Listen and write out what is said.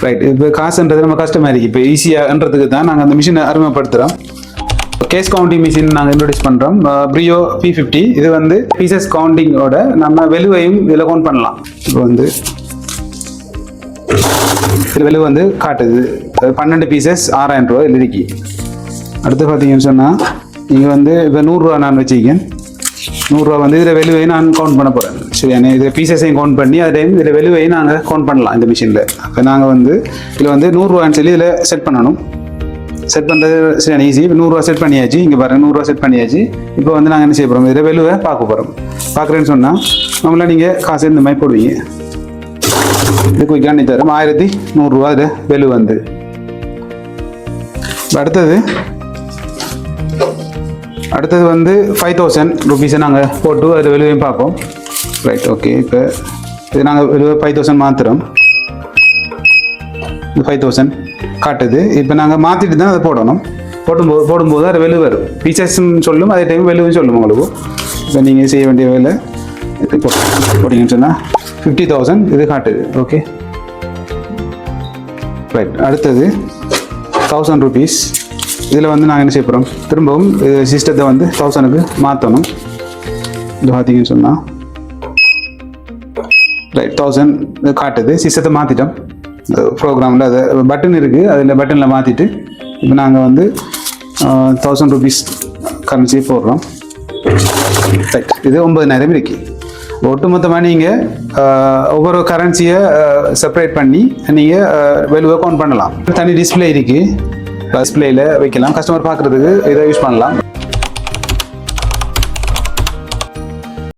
Right. இப்போ காசுன்றது நம்ம கஷ்டமாக இருக்குது. இப்போ ஈஸியாகன்றதுக்கு தான் நாங்கள் அந்த மிஷினை அறிமுகப்படுத்துகிறோம். கேஸ் கவுண்டிங் மிஷின் நாங்கள் இன்ட்ரோடியூஸ் பண்ணுறோம். பிரியோ P50. இது வந்து பீசஸ் கவுண்டிங்கோட நம்ம வெலுவையும் இதில் கவுண்ட் பண்ணலாம். இப்போ வந்து இதில் வெலு வந்து காட்டுது 12 பீசஸ் 6000 ரூபா இதில் இருக்கு. அடுத்து பார்த்தீங்கன்னு சொன்னால் நீங்கள் வந்து இப்போ 100 ரூபா நான் வச்சுக்கேன். 100 ரூபா வந்து இதில் வெலுவை நான் கவுண்ட் பண்ண போகிறேன். சரியான இதில் பீசஸையும் கவுண்ட் பண்ணி அதே டைம் இதில் வெலுவையும் நாங்கள் கவுண்ட் பண்ணலாம் இந்த மிஷினில். அப்போ நாங்கள் வந்து இதில் வந்து 100 ரூபான்னு சொல்லி இதில் செட் பண்ணணும். செட் பண்ணுறது சரியான ஈஸி. இப்போ 100 ரூபா செட் பண்ணியாச்சு. இங்கே பாருங்கள் 100 ரூபா செட் பண்ணியாச்சு. இப்போ வந்து நாங்கள் என்ன செய்ய போகிறோம், இதில் வெலுவை பார்க்க போகிறோம். பார்க்குறேன்னு சொன்னால் நம்மள நீங்கள் காசு இந்த மாதிரி போடுவீங்க. இது குயிக்காக தரும் 1100 ரூபா இதில் வெலு வந்து. அடுத்தது வந்து 5000 ருபீஸை நாங்கள் போட்டு அதில் வெலுவையும் பார்ப்போம். Right, okay. இப்போ இது நாங்கள் வெலுவை 5000 மாத்திரம். இது 5000 காட்டுது. இப்போ நாங்கள் மாற்றிட்டு தான் அதை போடணும். போடும்போது அது வெலு வரும். பீசஸ்ன்னு சொல்லும், அதே டைம் வெலுவும் சொல்லும் உங்களுக்கு. இப்போ நீங்கள் செய்ய வேண்டிய வேலை இது போட்டிங்கன்னு சொன்னால் 50,000 இது காட்டுது. Okay, right. அடுத்தது 1000 ருபீஸ். இதில் வந்து நாங்கள் என்ன செய்ய போகிறோம், திரும்பவும் சிஸ்டத்தை வந்து 1000க்கு மாற்றணும். இது பார்த்தீங்கன்னு சொன்னால் ரைட் 1000 காட்டுது. சிஸ்டத்தை மாற்றிட்டோம். ப்ரோக்ராமில் அது பட்டன் இருக்குது, அதில் பட்டனில் மாற்றிட்டு இப்போ நாங்கள் வந்து 1000 ருபீஸ் கரன்சி போடுறோம். ரைட், இது 9000 இருக்கு. ஒட்டுமொத்தமாக நீங்கள் ஒவ்வொரு கரன்சியை செப்பரேட் பண்ணி நீங்கள் வெலுவை கவுண்ட் பண்ணலாம். தனி டிஸ்பிளே இருக்குது, டிஸ்பிளேயில் வைக்கலாம். கஸ்டமர் பார்க்குறதுக்கு இதை யூஸ் பண்ணலாம்.